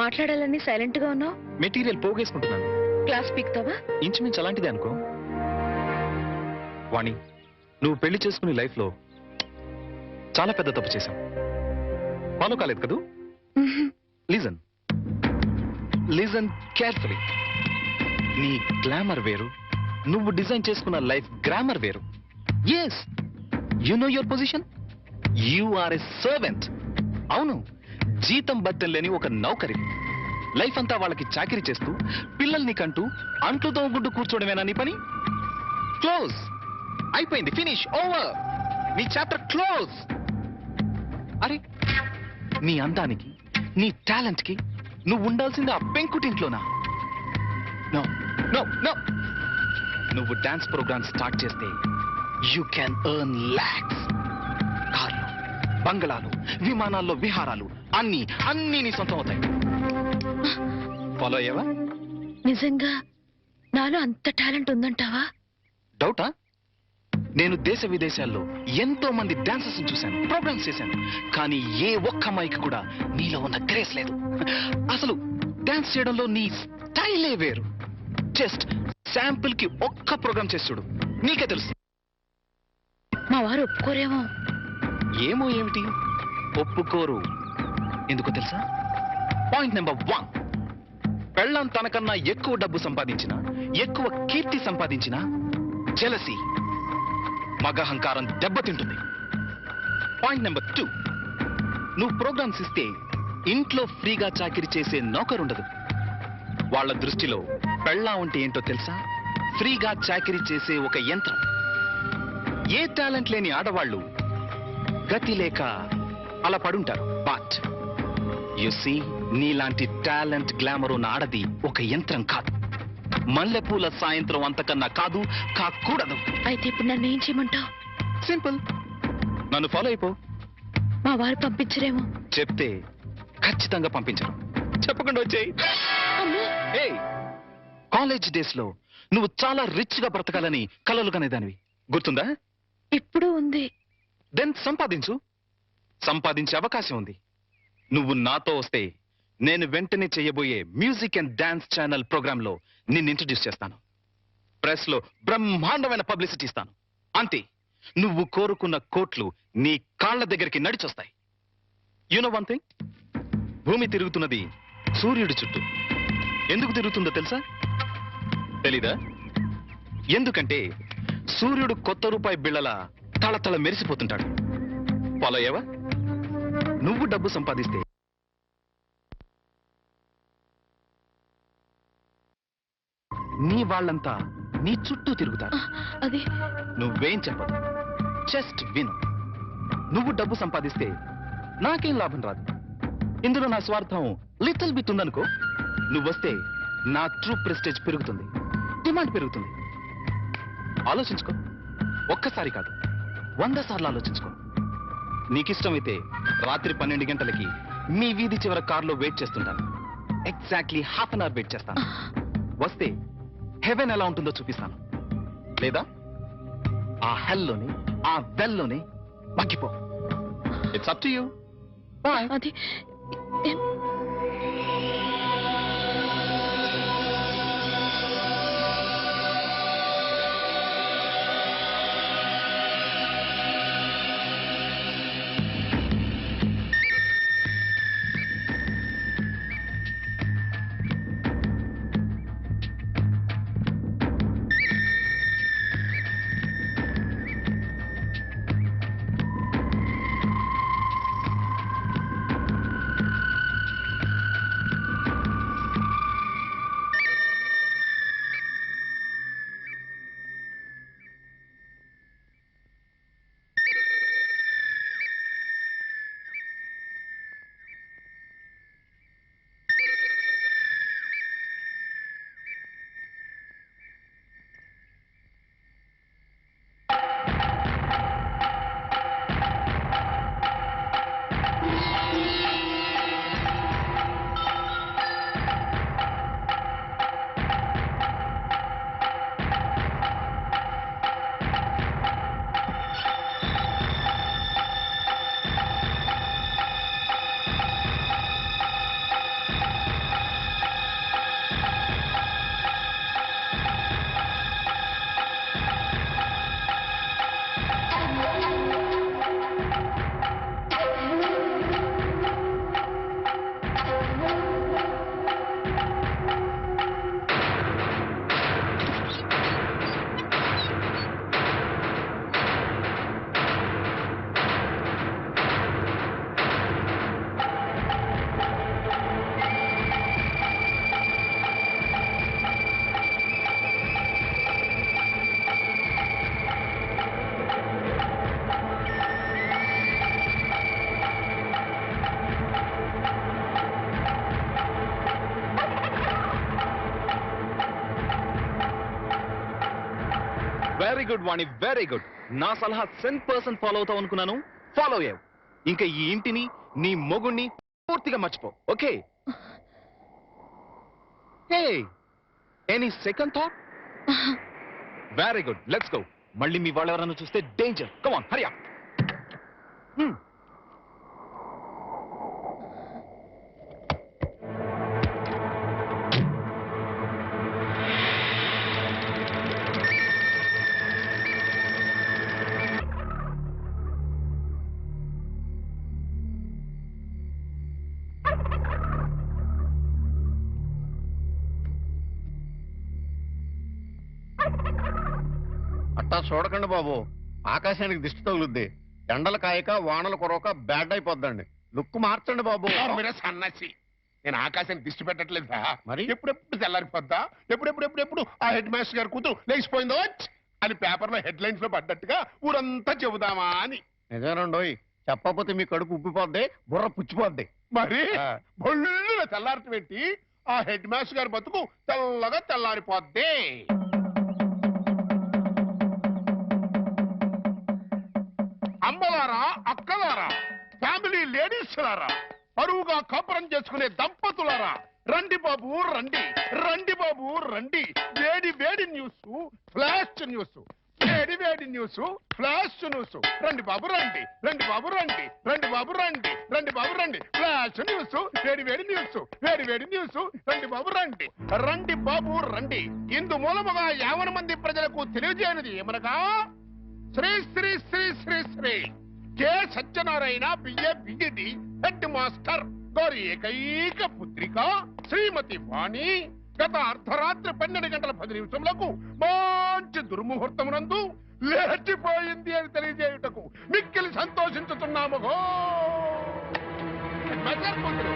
మాట్లాడాలని సైలెంట్ గా ఉన్నావు. మెటీరియల్ పోగేసుకుంటున్నాను. క్లాస్ పీక్తావా? ఇంచుమించు అలాంటిదే అనుకో. వాణి, నువ్వు పెళ్లి చేసుకునే లైఫ్ లో చాలా పెద్ద తప్పు చేశావు. ఫాలో కాలేదు కదూ? Listen listen carefully. నీ గ్లామర్ వేరు, నువ్వు డిజైన్ చేసుకున్న లైఫ్ గ్రామర్ వేరు. Yes, you know your position. You are a servant. అవును, జీతం బట్టం లేని ఒక నౌకరి. లైఫ్ అంతా వాళ్ళకి చాకరీ చేస్తూ పిల్లల్ని కంటూ అంట్లు తోగుంటూ కూర్చోవడమేనా నీ పని? క్లోజ్, అయిపోయింది, ఫినిష్, ఓవర్. నీ చాప్టర్ క్లోజ్. అరే, నీ అందానికి, నీ టాలెంట్ కి నువ్వు ఉండాల్సింది ఆ పెంకుటింట్లోనా? No no no. నువ్వు డాన్స్ ప్రోగ్రామ్ స్టార్ట్ చేస్తే యూ క్యాన్ ఎర్న్ లాక్స్. కార్లు, బంగళాలు, విమానాల్లో విహారాలు అన్నీ అన్నీ నీ సొంతం అవుతాయి. ఫాలో అయ్యావా? నిజంగా నాలో అంత టాలెంట్ ఉందంటావా? డౌటా? నేను దేశ విదేశాల్లో ఎంతో మంది డాన్సర్స్ చూశాను, ప్రోగ్రామ్స్ చేశాను, కానీ ఏ ఒక్క అమ్మాయికి కూడా నీలో ఉన్న గ్రేస్ లేదు. అసలు డాన్స్ చేయడంలో నీ స్టైలే వేరు. జస్ట్ శాంపుల్ కి ఒక్క ప్రోగ్రామ్ చేసి చూడు, నీకే తెలుసు. మా వారు ఒప్పుకోరేమో. ఏమో ఏమిటి, ఒప్పుకోరు. ఎందుకో తెలుసా? పాయింట్ నెంబర్ 1, పెళ్ళం తనకన్నా ఎక్కువ డబ్బు సంపాదించినా, ఎక్కువ కీర్తి సంపాదించినా జెలసీ, మగహంకారం దెబ్బతింటుంది. పాయింట్ నెంబర్ 2, నువ్వు ప్రోగ్రామ్స్ ఇస్తే ఇంట్లో ఫ్రీగా చాకిరీ చేసే నౌకరుండదు. వాళ్ళ దృష్టిలో పెళ్ళాం అంటే ఏంటో తెలుసా? ఫ్రీగా చాకిరీ చేసే ఒక యంత్రం. ఏ టాలెంట్ లేని ఆడవాళ్ళు గతి లేక అలా పడుంటారు. బట్ యు సీ, నీలాంటి టాలెంట్, గ్లామర్ ఉన్న ఆడది ఒక యంత్రం కాదు. మల్లెపూల సాయంత్రం అంతకన్నా కాదు, కాకూడదు. అయితే ఇప్పుడు నన్ను ఏం చేయమంటావు? సింపుల్, నన్ను ఫాలో అయిపో. మా వారు పంపించరేమో. చెప్తే ఖచ్చితంగా పంపించరు. చెప్పకుండా వచ్చేయి. ఏయ్, కాలేజ్ డేస్ లో నువ్వు చాలా రిచ్ గా బ్రతకాలని కలలు కనేదానివి, గుర్తుందా? ఇప్పుడు ఉంది. దెన్ సంపాదించు. సంపాదించే అవకాశం ఉంది. నువ్వు నాతో వస్తే నేను వెంటనే చేయబోయే music and dance channel program లో నిన్ను ఇంట్రడ్యూస్ చేస్తాను. ప్రెస్ లో బ్రహ్మాండమైన పబ్లిసిటీ ఇస్తాను. అంతే, నువ్వు కోరుకున్న కోట్లు నీ కాళ్ల దగ్గరికి నడిచొస్తాయి. యు నో వన్ థింగ్, భూమి తిరుగుతున్నది సూర్యుడి చుట్టూ. ఎందుకు తిరుగుతుందో తెలుసా? తెలీదా? ఎందుకంటే సూర్యుడు కొత్త రూపాయి బిళ్ళల తళతళ మెరిసిపోతుంటాడు. ఫాలో అయ్యావా? నువ్వు డబ్బు సంపాదిస్తే నీ వాళ్ళంతా నీ చుట్టూ తిరుగుతారు. అది నువ్వేం చెప్పదు, జస్ట్ విను. నువ్వు డబ్బు సంపాదిస్తే నాకేం లాభం రాదు. ఇందులో నా స్వార్థం లిటిల్ బిట్ ఉందనుకో. నువ్వొస్తే నా ట్రూ ప్రెస్టేజ్ పెరుగుతుంది, డిమాండ్ పెరుగుతుంది. ఆలోచించుకో. ఒక్కసారి కాదు, 100 సార్లు ఆలోచించుకో. నీకిష్టమైతే రాత్రి 12 గంటలకి మీ వీధి చివర కారులో వెయిట్ చేస్తుంటాను. Exactly half an hour wait చేస్తాను. వస్తే హెవెన్ ఎలా ఉంటుందో చూపిస్తాను. లేదా ఆ హెల్లోనే, ఆ వెల్లోనే మగ్గిపో. It's up to you. Bye. అది very good Vani, very good. నా సలహా 100% ఫాలో అవుతావు అనుకున్నాను, ఫాలో అయ్యావు. ఇంకా ఈ ఇంటిని, నీ మొగుణ్ణి పూర్తిగా మర్చిపో. Okay? Hey, any second thought? Very good, let's go. మళ్ళీ మీ వాళ్ళు ఎవరైనా చూస్తే danger. Come on, Hari up. అట్టా చూడకండి బాబు, ఆకాశానికి దిష్టి తగులుద్ది. ఎండలు కాయక వానలు కొరవక బ్యాడ్ అయిపోద్దండి. లుక్ మార్చండి బాబు. మీరే సన్నాసి. నేను ఆకాశానికి దిష్టి పెట్టట్లేదా? మరి? ఎప్పుడెప్పుడు తెల్లారిపోద్దా? ఎప్పుడెప్పుడు ఆ హెడ్ మాస్టర్ గారు కూతురు లేచిపోయిందో అని పేపర్ లో హెడ్ లైన్స్ లో పడ్డట్టుగా ఊరంతా చెబుదామా అని. నిజమేనండోయ్, చెప్పకపోతే మీ కడుపు ఉబ్బిపోద్ది, బుర్ర పుచ్చిపోద్ది. మరి ఆ. బొల్లు తెల్లారట పెట్టి ఆ హెడ్ మాస్టర్ గారి బతుకు తెల్లగా తెల్లారిపోద్ది. అమ్మలారా, అక్కలారా, ఫ్యామిలీ లేడీస్ లారా, పరువుగా కాపురం చేసుకునే దంపతులారా, రండి బాబు రండి, రండి బాబు రండి. వేడి వేడి న్యూస్, ఫ్లాష్ న్యూస్, వేడి వేడి న్యూస్, ఫ్లాష్ న్యూస్. రండి బాబు రండి, రండి బాబు రండి, రండి బాబు రండి, రండి బాబు రండి. ఫ్లాష్ న్యూస్, వేడి వేడి న్యూస్, వేడి వేడి న్యూస్. రండి బాబు రండి, రండి బాబు రండి. ఇందు మూలముగా 50 మంది ప్రజలకు తెలియజేయనిది ఏమనగా, Shri Shri Shri Shri Shri K Satyanarayana BA BEd head master గారి ఏకైక పుత్రిక శ్రీమతి వాణి గత అర్ధరాత్రి 12 గంటల 10 నిమిషములకు మంచి దుర్ముహూర్తమునందు లేచిపోయింది అని తెలియజేయుటకు మిక్కిలి సంతోషించుతున్నాము. హెడ్ మాస్టర్ కూతురు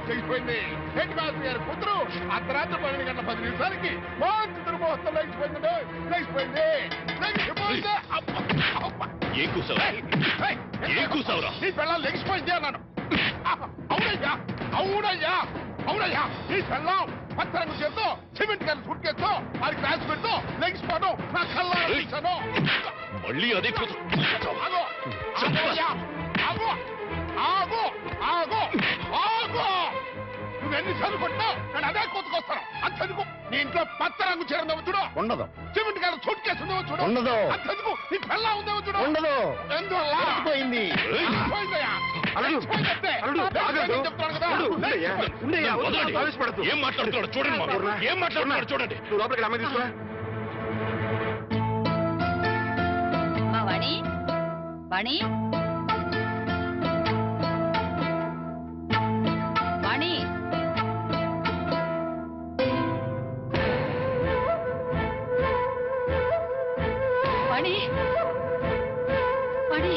లేచిపోయింది. హెడ్ మాస్టర్ గారి కూతురు అర్ధరాత్రి 12 గంటల 10 నిమిషాలకి మంచి దుర్ముహూర్తం లేచిపోయింది. నీ పిల్లలు లెగిసిపోయింది అన్నాను. అవునయ్యా నీ పిల్లం పచ్చరంగు చేత్తో సిమెంట్ గారి సూట్ కేసుతో అది క్లాస్ పెడుతూ లెగిసిపోవడం నా కళ్ళాను. మళ్ళీ అదే నువ్వెన్ని చదువుకుంటా నేను అదే కూతుకొస్తాను. అంతెందుకు నీ ఇంట్లో పచ్చ రంగు చీర ఉందేమో చూడు, ఉండదు. సిమెంట్ గారి సూట్ కేసు ఉందేమో చూడు, ఉండదు. అంతెందుకు నీ పిల్ల ఉందేమో చూడు, ఉండదు. ఎందువల్ల పోయింది. పోయిందయ్యా. అల్లుడు, పోయిందంటే. అల్లుడు, ఆగదు. చెప్తున్నాను కదా. అల్లుడు, ఉండయ్యా, ఉండయ్యా, వదలండి. ఆవేశపడద్దు. ఏం మాట్లాడుతున్నాడు చూడండి మామ. ఏం మాట్లాడుతున్నాడు చూడండి. నువ్వు లోపలికి అమ్మాయి తీసుకురా. వాణి వాణి వాణి వాణి వాణి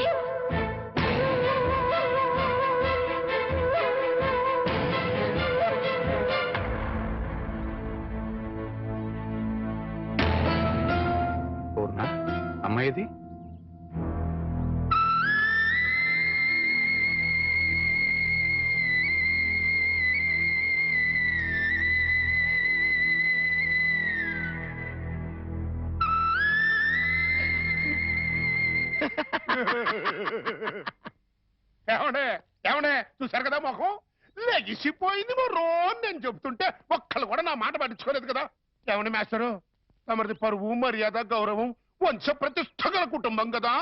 పూర్ణ, అమ్మాయిది ఏమనే చూసారు కదా మొహం లెగిసిపోయింది మరో నేను చెబుతుంటే ఒక్కళ్ళు కూడా నా మాట పట్టించుకోలేదు కదా. ఏమన్నా మాస్టరు, తమరిది పరువు మర్యాద గౌరవం వంశ ప్రతిష్ట గల కుటుంబం కదా.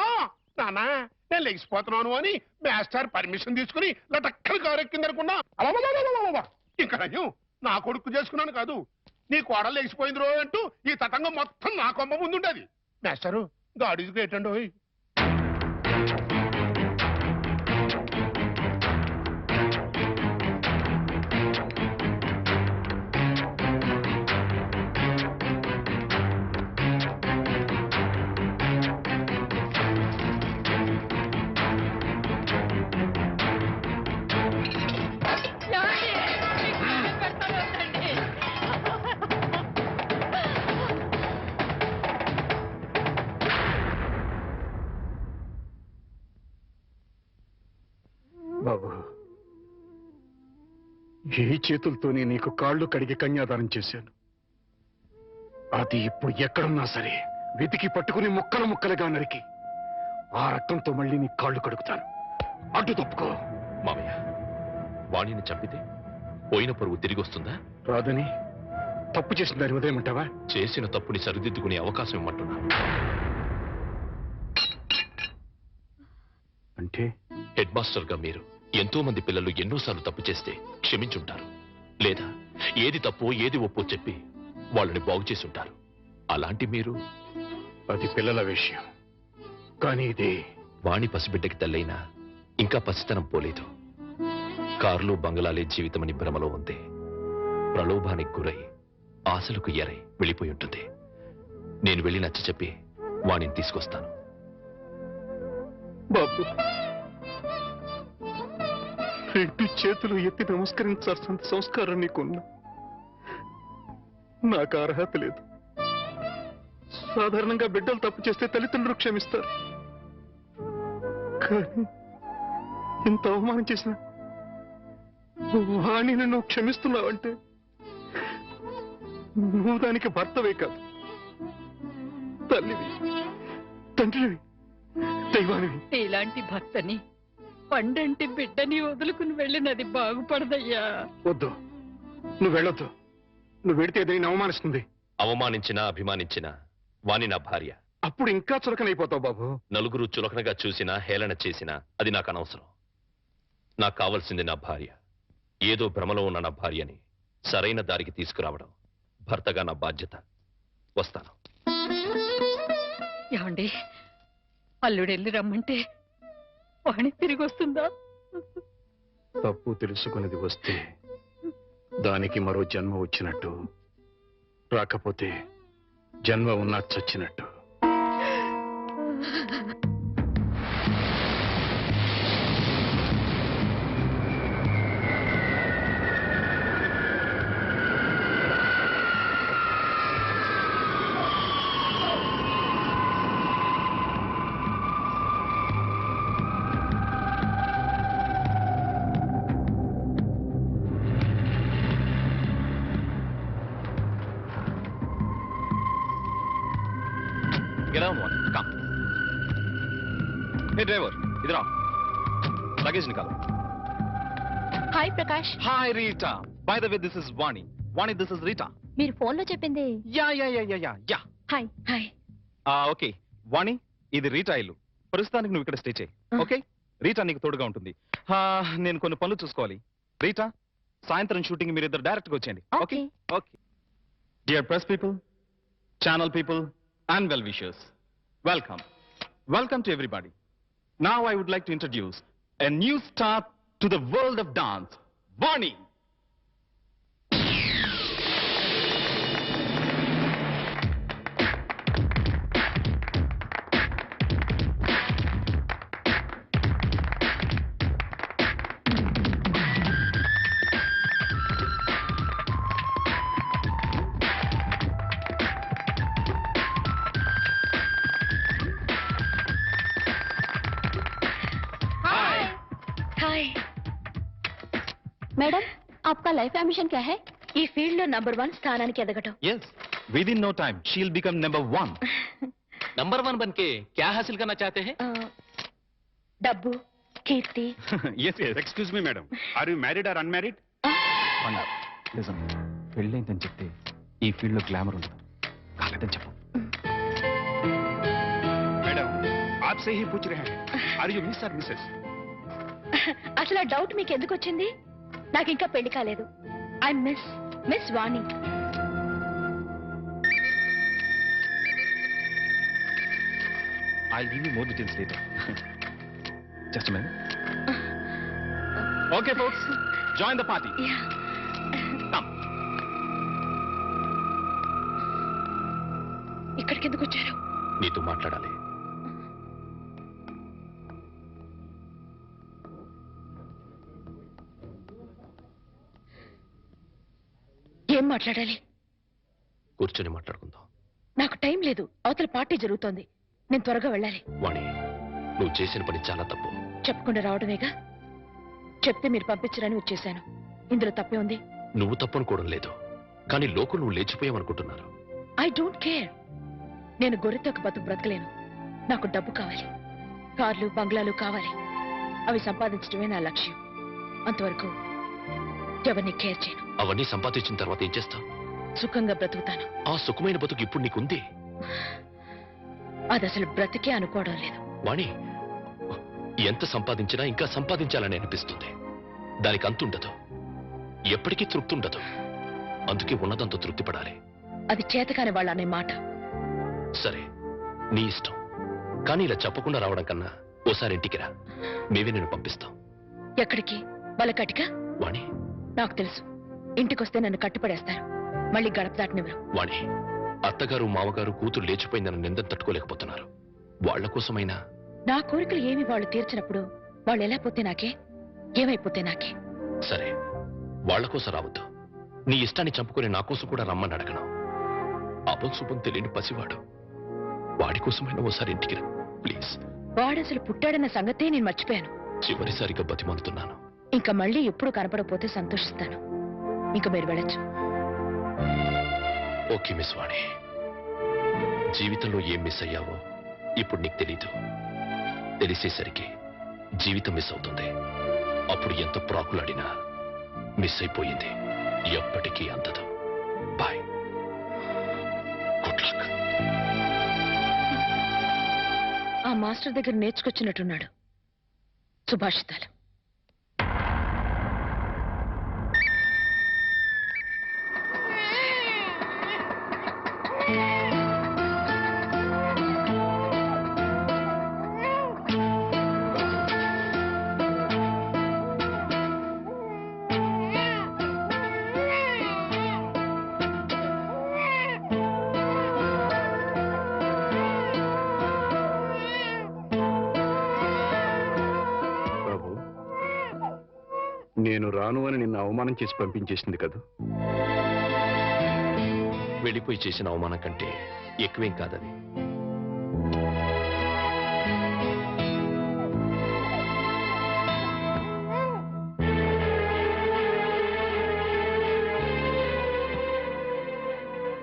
నానా నేను లెగిసిపోతున్నాను అని మాస్టర్ పర్మిషన్ తీసుకుని లటక్కలు కారెక్కిందనుకున్నా. ఇంకా నయ్యం నా కొడుకు చేసుకున్నాను కాదు, నీ కోడలు లెగిసిపోయింది రో అంటూ ఈ తతంగం మొత్తం నా కొమ్మ ముందుండేది. మాస్టరు గాడికి ఏంటండో. బాబు, ఈ చేతులతోనే నీకు కాళ్ళు కడిగి కన్యాదానం చేశాను. అది ఇప్పుడు ఎక్కడున్నా సరే వెతికి పట్టుకుని ముక్కలు ముక్కలుగా నరికి ఆ రక్తంతో మళ్ళీ నీ కాళ్ళు కడుగుతాను. అడ్డు తప్పుకో. మామయ్య, వాణిని చంపితే పోయిన పరువు తిరిగి వస్తుందా? రాదని తప్పు చేసిన దాని ఉదయమంటావా? చేసిన తప్పుని సరిదిద్దుకునే అవకాశం ఇమ్మంటున్నా. అంటే హెడ్ మాస్టర్ గా మీరు ఎంతో మంది పిల్లలు ఎన్నోసార్లు తప్పు చేస్తే క్షమించుంటారు, లేదా ఏది తప్పో ఏది ఒప్పో చెప్పి వాళ్ళని బాగు చేసి ఉంటారు. అలాంటి మీరు అది పిల్లల విషయం, కానీ ఇది వాణి పసిబిడ్డకి తల్లైనా ఇంకా పసితనం పోలేదు. కార్లు బంగళాలే జీవితమని భ్రమలో ఉంది. ప్రలోభానికి గురై ఆశలకు ఎరై వెళ్ళిపోయి ఉంటుంది. నేను వెళ్ళి నచ్చ చెప్పి వాణిని తీసుకొస్తాను. బాబు, రెండు చేతులు ఎత్తి నమస్కరించాల్సిన సంస్కారం నీకున్నా నాకు అర్హత లేదు. సాధారణంగా బిడ్డలు తప్పు చేస్తే తల్లిదండ్రులు క్షమిస్తారు, కానీ ఇంత అవమానం చేసిన వాణిని నువ్వు క్షమిస్తున్నావంటే నువ్వు దానికి భర్తవే కాదు, తల్లివి, తండ్రివి, దైవానివి. ఇలాంటి భర్తని పండంటి బిడ్డని వదులుకుని వెళ్ళినది బాగుపడదయ్యా. వద్దు, నువ్వు వెళ్ళొద్దు. నువ్వు వెడితే ఏదైనా అవమానిస్తుంది. అవమానించినా అభిమానించినా వాణి నా భార్య. అప్పుడు ఇంకా చులకనైపోతావు బాబు. నలుగురు చులకనగా చూసినా హేళన చేసినా అది నాకు అనవసరం. నాకు కావాల్సింది నా భార్య. ఏదో భ్రమలో ఉన్న నా భార్యని సరైన దారికి తీసుకురావడం భర్తగా నా బాధ్యత. వస్తాను. ఏమండి, అల్లుడెళ్ళి రమ్మంటే వాణి తిరిగి వస్తుందా? తప్పు తెలుసుకున్నది వస్తే దానికి మరో జన్మ వచ్చినట్టు, రాకపోతే జన్మ ఉన్నా చచ్చినట్టు. Get down, one. Come. Hey, driver. इधर आओ. Luggage निकालो. Hi Prakash. Hi, Rita. By the way, this is Vani. Vani, this is Rita. మీరు ఫోన్ లో చెప్పింది. Yeah. Hi hi. ఓకే. వాణి, ఇది రీటా ఇల్లు. ప్రస్తుతానికి నువ్వు ఇక్కడ స్టే చేయి. ఓకే? రీటా నీకు తోడుగా ఉంటుంది. నేను కొన్ని పనులు చూసుకోవాలి. రీటా, సాయంత్రం షూటింగ్ మీరు ఇద్దరు డైరెక్ట్ గా వచ్చేయండి. Okay? Okay. Dear press people, channel people, and well wishers, welcome to everybody. Now I would like to introduce a new star to the world of dance, Vani. Hi madam, आपका life ambition क्या है? ఈ field లో number 1 స్థానానికి ఎదగటం. Yes, within no time she'll become number 1. Number 1 बनके क्या हासिल करना चाहते हैं? డబ్బు, కీర్తి. Yes. Excuse me, madam. Are you married or unmarried? నిజం, పెళ్ళైందని చెప్తే ఈ ఫీల్డ్ లో గ్లామర్ ఉండదు. కాలేదని చెప్పు. मैडम, आपसे ही पूछ रहे हैं. Are you miss or missus? అసలు ఆ డౌట్ మీకు ఎందుకు వచ్చింది? నాకు ఇంకా పెళ్లి కాలేదు. I miss Vani. I'll give you more details later. Just a minute. Okay, folks, join the party. Come. ఇక్కడికి ఎందుకు వచ్చారు? నీతో మాట్లాడాలి. ఏం మాట్లాడాలి? కూర్చొని మాట్లాడుకుందాం. నాకు టైం లేదు. అవతల పార్టీ జరుగుతోంది. నేను త్వరగా వెళ్ళాలి. వాణి, నువ్వు చేసిన పని చాలా తప్పు. చెప్పకుండా రావడమేగా. చెప్తే మీరు పంపించరని వచ్చేసాను. ఇందులో తప్పే ఉంది. నువ్వు తప్పనుకోవడం లేదు, కానీ లోకం నువ్వు లేచిపోయావనుకుంటున్నారు. I don't care. నేను గొర్రెతో ఒక బతుకు బ్రతకలేను. నాకు డబ్బు కావాలి, కార్లు బంగ్లాలు కావాలి. అవి సంపాదించడమే నా లక్ష్యం. అంతవరకు ఎవరిని కేర్ చేయను. అవన్నీ సంపాదించిన తర్వాత ఏం చేస్తావు? సుఖంగా బ్రతుకుతాను. ఆ సుఖమైన బతుకు ఇప్పుడు నీకుంది. అది అసలు బ్రతికే అనుకోవడం లేదు. వాణి, ఎంత సంపాదించినా ఇంకా సంపాదించాలని అనిపిస్తుంది. దానికి అంతుండదు, ఎప్పటికీ తృప్తి ఉండదు. అందుకే ఉన్నదంతా తృప్తి పడాలి. అది చేతకాని వాళ్ళ అనే మాట. సరే, నీ ఇష్టం. కానీ ఇలా చెప్పకుండా రావడం కన్నా ఓసారి ఇంటికి రా, మేమే నేను పంపిస్తాం. ఎక్కడికి? బలకటిక? వాణి, నాకు తెలుసు, ఇంటికొస్తే నన్ను కట్టుపడేస్తారు. మళ్ళీ గడప దాటనివ్వరు. వాణి, అత్తగారు మామగారు కూతురు లేచిపోయిందని నిందను తట్టుకోలేకపోతున్నారు. వాళ్ల కోసమైనా. నా కోరికలు ఏమి వాళ్ళు తీర్చినప్పుడు వాళ్ళు ఎలా పోతే నాకే, ఏమైపోతే నాకే. సరే, వాళ్ల కోసం రావద్దు. నీ ఇష్టాన్ని చంపుకొని నా కోసం కూడా రమ్మని అడగను. అపం శుభం తెలియని పసివాడు. వాడి కోసమైనా ఓసారి ఇంటికి రా ప్లీజ్. వాడసలు పుట్టాడన్న సంగతే నేను మర్చిపోయాను. చివరిసారిగా బతిమాలుతున్నాను. ఇంకా మళ్ళీ ఎప్పుడు కనపడకపోతే సంతోషిస్తాను. ఇంకా మీరు వెళ్ళొచ్చు. ఓకే మిస్ వాణి, జీవితంలో ఏం మిస్ అయ్యావో ఇప్పుడు నీకు తెలీదు. తెలిసేసరికి జీవితం మిస్ అవుతుంది. అప్పుడు ఎంత ప్రాకులాడినా మిస్ అయిపోయింది ఎప్పటికీ అందదు. Boy, good luck. ఆ మాస్టర్ దగ్గర నేర్చుకొచ్చినట్టున్నాడు సుభాషితాలు. నేను రాను అని నిన్ను అవమానం చేసి పంపించేసింది కదా. వెళ్ళిపోయి చేసిన అవమానం కంటే ఎక్కువేం కాదది.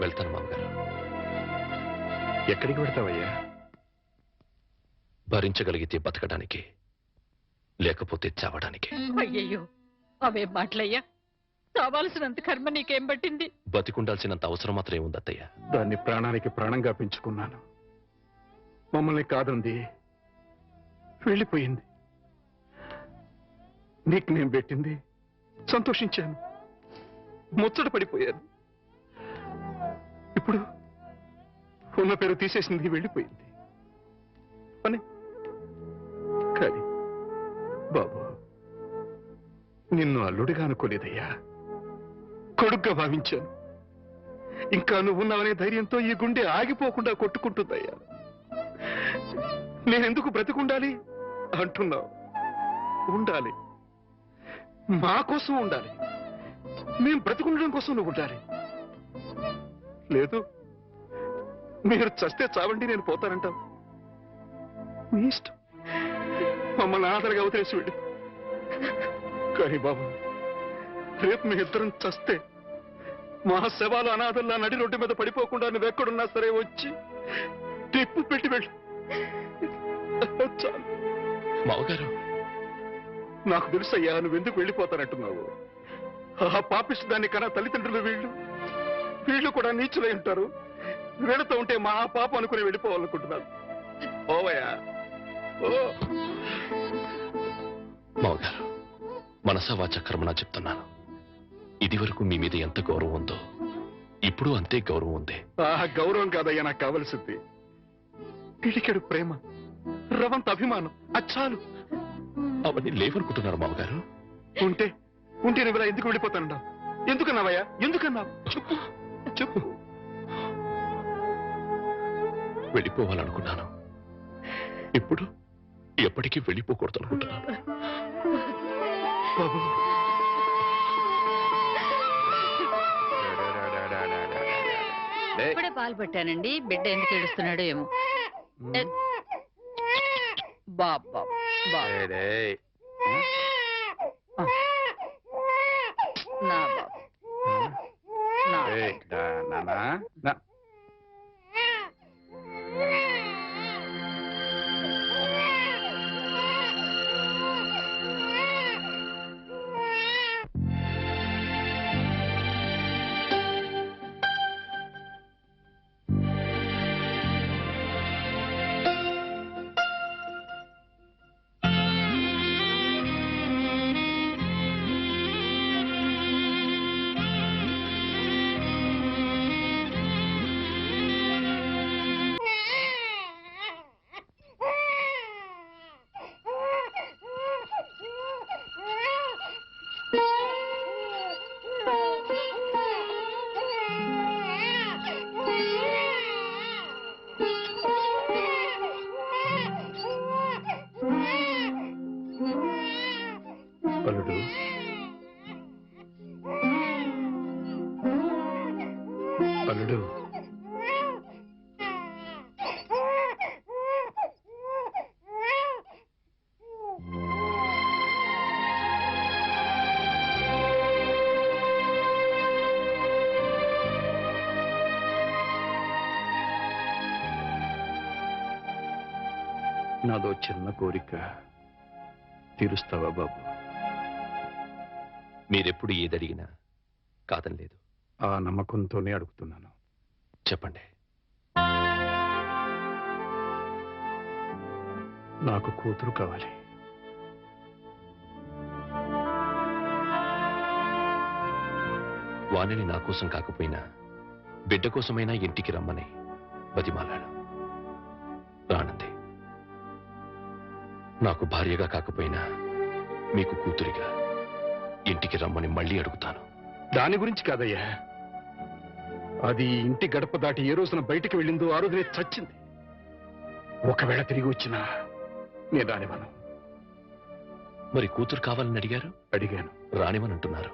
వెళ్తాను మామగారు. ఎక్కడికి పెడతావయ్యా? భరించగలిగితే బతకడానికి, లేకపోతే చావడానికి. అయ్యయ్యో, అవే మాటలయ్యా. కావాల్సినంత కర్మ నీకేం పట్టింది? బతికుండాల్సినంత అవసరం మాత్రం ఏముంది అత్తయ్య? దాన్ని ప్రాణానికి ప్రాణంగా పెంచుకున్నాను. మమ్మల్ని కాదంది, వెళ్ళిపోయింది. నీకు నేను పెట్టింది సంతోషించాను, ముచ్చట పడిపోయాను. ఇప్పుడు ఉన్న పేరు తీసేసింది, వెళ్ళిపోయింది అని. కానీ బాబు, నిన్ను అల్లుడిగా అనుకోలేదయ్యా, కొడుగ్గా భావించాను. ఇంకా నువ్వు ఉన్నావనే ధైర్యంతో ఈ గుండె ఆగిపోకుండా కొట్టుకుంటుందయ్యా. నేనెందుకు బ్రతికుండాలి అంటున్నావు? ఉండాలి, మా కోసం ఉండాలి. మేం బ్రతికుండడం కోసం నువ్వు ఉండాలి. లేదు, మీరు చస్తే చావండి, నేను పోతానంటావు. నీ ఇష్టం, మమ్మల్ని ఆదరగా వదిలేసి వెళ్ళి. కానీ బాబు, రేపు మీ ఇద్దరం చస్తే మా శవాలు అనాథల్లా నడి రోడ్డు మీద పడిపోకుండా నువ్వెక్కడున్నా సరే వచ్చి టిప్పు పెట్టి వెళ్ళి. చాలు. మావగారు, నాకు తెలుసయ్యా నువ్వెందుకు వెళ్ళిపోతానంటున్నావు. ఆ పాపిష్టి దాన్ని కన్నా తల్లిదండ్రులు వీళ్ళు కూడా నీచులై ఉంటారు. వీళ్ళతో ఉంటే మా పాప అనుకుని వెళ్ళిపోవాలనుకుంటున్నారు. ఓవయ్యా, ఓ. మావగారు, మనసా వాచ కర్మనా చెప్తున్నాను. ఇది వరకు మీ మీద ఎంత గౌరవం ఉందో ఇప్పుడు అంతే గౌరవం ఉంది. ఆ గౌరవం కాదయ్యా నాకు కావలసింది, పిడికెడు ప్రేమ, రవంత అభిమానం. అచ్చాలు. అవన్నీ లేవనుకుంటున్నారు మావగారు. ఉంటే నువ్వు ఇలా ఎందుకు వెళ్ళిపోతానన్నావు? ఎందుకన్నావయ్యా? ఎందుకన్నావు? చెప్పు చెప్పు. వెళ్ళిపోవాలనుకున్నాను, ఇప్పుడు ఎప్పటికీ వెళ్ళిపోకూడదు అనుకుంటున్నాను. బాబు, ఇప్పుడే పాలు పెట్టానండి. బిడ్డ ఎందుకు ఏడుస్తున్నాడో ఏమో. బాబా నా బాబు నా అల్లుడు, అల్లుడు, నాదో చిన్న కోరిక తీరుస్తావా బాబు? మీరెప్పుడు ఏదడిగినా కాదనలేదు. ఆ నమ్మకంతోనే అడుగుతున్నాను. చెప్పండి. నాకు కూతురు కావాలి. వాణిని నా కోసం కాకపోయినా బిడ్డ కోసమైనా ఇంటికి రమ్మని బతిమాలాడు. రానంది. నాకు భార్యగా కాకపోయినా మీకు కూతురిగా ఇంటికి రమ్మని మళ్ళీ అడుగుతాను. దాని గురించి కాదయ్యా, అది ఇంటి గడప దాటి ఏ రోజున బయటికి వెళ్ళిందో ఆ రోజునే చచ్చింది. ఒకవేళ తిరిగి వచ్చినా నేను రానివ్వను. మరి కూతురు కావాలని అడిగారు? అడిగాను. రానివని అంటున్నారు.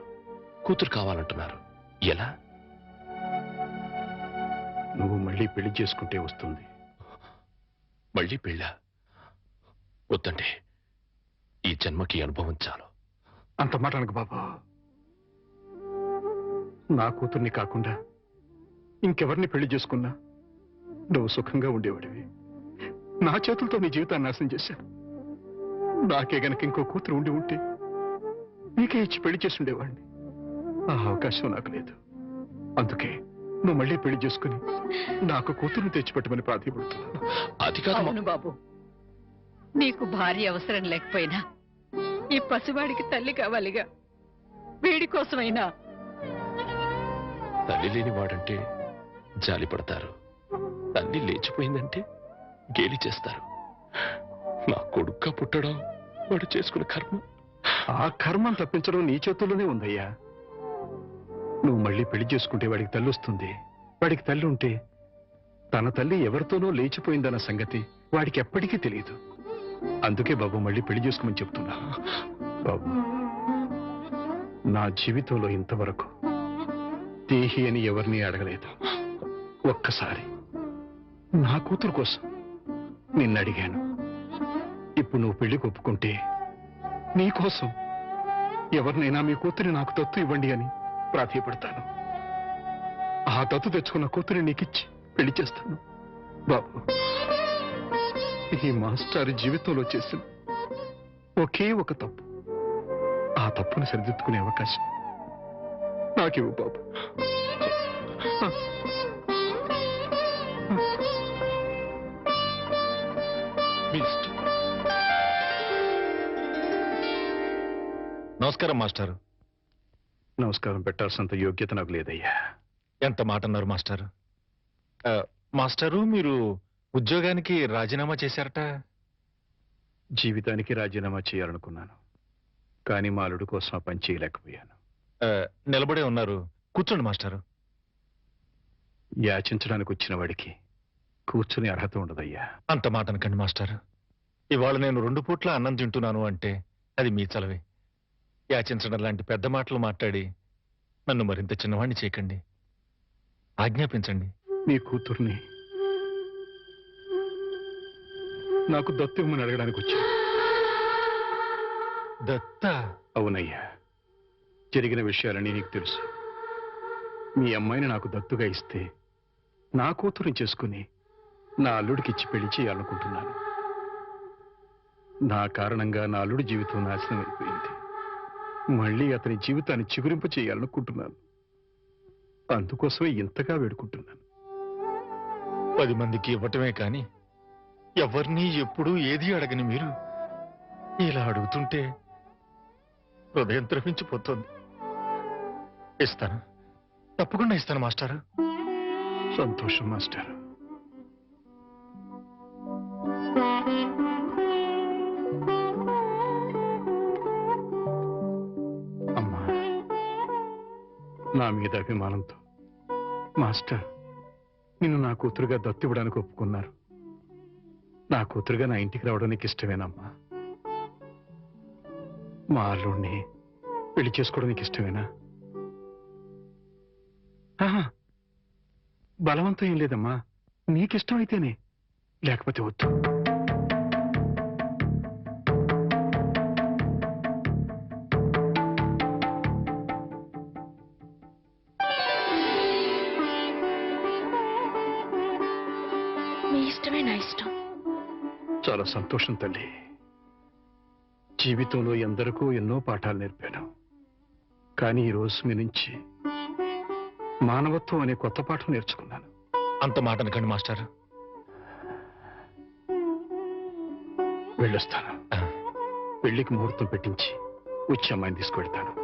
కూతురు కావాలంటున్నారు. ఎలా? నువ్వు మళ్ళీ పెళ్లి చేసుకుంటే వస్తుంది. మళ్ళీ పెళ్ళా? వద్దండి, ఈ జన్మకి అనుభవం చాలు. అంత మాట అనకు బాబు. నా కూతుర్ని కాకుండా ఇంకెవరిని పెళ్లి చేసుకున్నా నువ్వు సుఖంగా ఉండేవాడివి. నా చేతులతో నీ జీవితాన్ని నాశనం చేశాను. నాకే గనక ఇంకో కూతురు ఉండి ఉంటే నీకే ఇచ్చి పెళ్లి చేసి ఉండేవాడిని. ఆ అవకాశం నాకు లేదు. అందుకే నువ్వు మళ్ళీ పెళ్లి చేసుకుని నాకు కూతురుని తెచ్చిపెట్టమని ప్రాధాన్యపడుతున్నాను. అది కాదు అవును బాబు, నీకు భార్య అవసరం లేకపోయినా ఈ పసివాడికి తల్లి కావాలిగా. వీడి కోసమైనా. తల్లి లేని వాడంటే జాలి పడతారు. తల్లి లేచిపోయిందంటే గేలి చేస్తారు. నా కొడుక్క పుట్టడం వాడు చేసుకున్న కర్మ. ఆ కర్మం తప్పించడం నీ చేతుల్లోనే ఉందయ్యా. నువ్వు మళ్ళీ పెళ్లి చేసుకుంటే వాడికి తల్లి వస్తుంది. వాడికి తల్లి ఉంటే తన తల్లి ఎవరితోనో లేచిపోయిందన్న సంగతి వాడికి ఎప్పటికీ తెలియదు. అందుకే బాబు మళ్ళీ పెళ్లి చేసుకోమని చెప్తున్నా. బాబు, నా జీవితంలో ఇంతవరకు దేహి అని ఎవరిని అడగలేదు. ఒక్కసారి నా కూతురు కోసం నిన్ను అడిగాను. ఇప్పుడు నువ్వు పెళ్లికి ఒప్పుకుంటే నీకోసం ఎవరినైనా మీ కూతురిని నాకు దత్తు ఇవ్వండి అని ప్రాధేయపడతాను. ఆ దత్తు తెచ్చుకున్న కూతురిని నీకిచ్చి పెళ్లి చేస్తాను. బాబు, ఈ మాస్టర్ జీవితంలో చేసిన ఒకే ఒక తప్పు, ఆ తప్పును సరిదిద్దుకునే అవకాశం నాకివ్వు బాబు. నమస్కారం మాస్టారు. నమస్కారం పెట్టాల్సినంత యోగ్యత నాకు లేదయ్యా. ఎంత మాట అన్నారు మాస్టారు. మాస్టారు, మీరు ఉద్యోగానికి రాజీనామా చేశారట. జీవితానికి రాజీనామా చేయాలనుకున్నాను, కానీ మా అల్లుడు కోసం ఆ పని చేయలేకపోయాను. నిలబడే ఉన్నారు, కూర్చోండి మాస్టారు. యాచించడానికి వచ్చిన వాడికి కూర్చుని అర్హత ఉండదయ్యా. అంత మాట అనకండి మాస్టారు. ఇవాళ నేను 2 పూట్ల అన్నం తింటున్నాను అంటే అది మీ చలవే. యాచించడం లాంటి పెద్ద మాటలు మాట్లాడి నన్ను మరింత చిన్నవాణ్ణి చేయకండి. ఆజ్ఞాపించండి. మీ కూతుర్ని నాకు దత్తు ఇవ్వమని అడగడానికి వచ్చా. దత్త? అవునయ్యా, జరిగిన విషయాలని నీకు తెలుసు. మీ అమ్మాయిని నాకు దత్తుగా ఇస్తే నా కూతురుని చేసుకుని నా అల్లుడికి ఇచ్చి పెళ్లి చేయాలనుకుంటున్నాను. నా కారణంగా నా అల్లుడి జీవితం నాశనం అయిపోయింది. మళ్ళీ అతని జీవితాన్ని చిగురింప చేయాలనుకుంటున్నాను. అందుకోసమే ఇంతగా వేడుకుంటున్నాను. 10 మందికి ఇవ్వటమే కాని ఎవరిని ఎప్పుడూ ఏది అడగని మీరు ఇలా అడుగుతుంటే హృదయం ద్రవించిపోతుంది. ఇస్తాను, తప్పకుండా ఇస్తాను మాస్టారు. సంతోషం మాస్టర్. అమ్మా, నా మీద అభిమానంతో మాస్టర్ నిన్ను నా కూతురుగా దత్తు ఇవ్వడానికి ఒప్పుకున్నారు. నా కూతురుగా నా ఇంటికి రావడం నీకు ఇష్టమేనమ్మా? మా అల్లుడిని పెళ్లి చేసుకోవడం నీకు ఇష్టమేనా? ఆహా, బలవంతం ఏం లేదమ్మా, నీకిష్టం అయితేనే, లేకపోతే వద్దు. మీ ఇష్టమే నా ఇష్టం. చాలా సంతోషం తల్లి. జీవితంలో ఎందరికో ఎన్నో పాఠాలు నేర్పాను, కానీ ఈ రోజు మీ నుంచి మానవత్వం అనే కొత్త పాఠం నేర్చుకున్నాను. అంత మాట అనకండి మాస్టర్. వెళ్ళొస్తాను. ఆ. పెళ్లికి ముహూర్తం పెట్టించి వచ్చి అమ్మాయిని తీసుకువెళ్తాను.